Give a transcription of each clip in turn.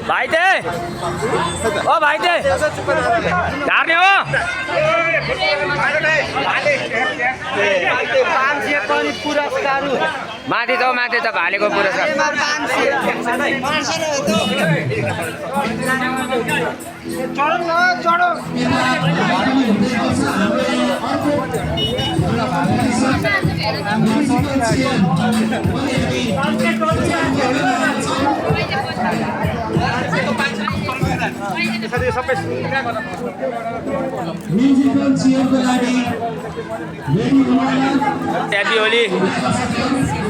भाइते ओ भाइते झार्ने हो माथि त भालेको पुरस्कार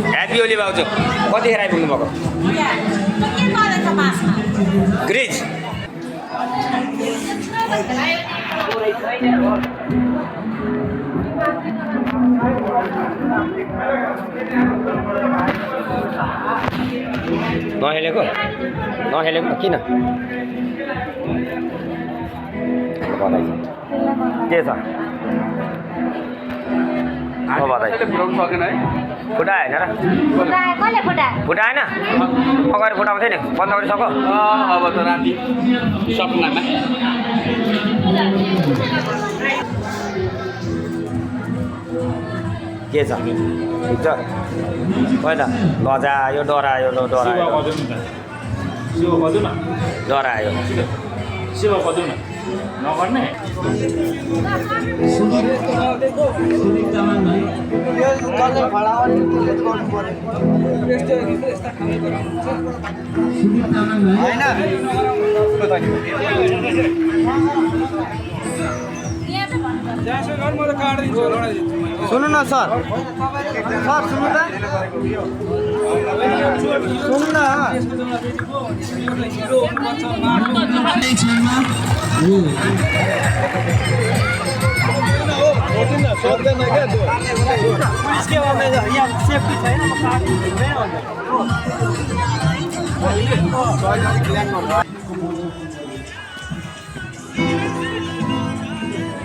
ह्याप्पी होली भाउजू कतिखेर आइपुग्नु भएको ग्रिज नहेलेको किन के छ फुटाएन र फुटाएन अगाडि फुटाउँथ्यो नि बन्द गरिसक अब त राति सपनामा के छ ठिक छ होइन लजायो डरायो डरायो नगर्ने सुन्नु न सर सुन्नु त सुन्नु न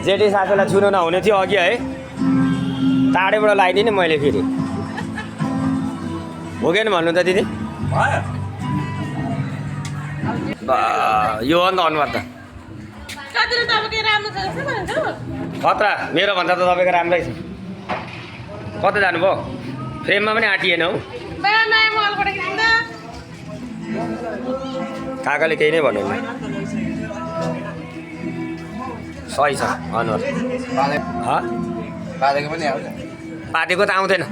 जेठी सासूलाई छुनु नहुने थियो अघि है टाढेबाट लगाइदिने मैले फेरि भोगेन भन्नु त दिदी यो अन्त अनुहार त खतरा मेरो भन्दा त तपाईँको राम्रै छ कता जानुभयो फ्रेममा पनि आँटिएन हौ काकाले केही नै भन्नु सही छ अनुहार पादेको त आउँदैन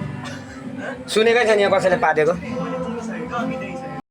सुनेकै छैन यहाँ कसैले पादेको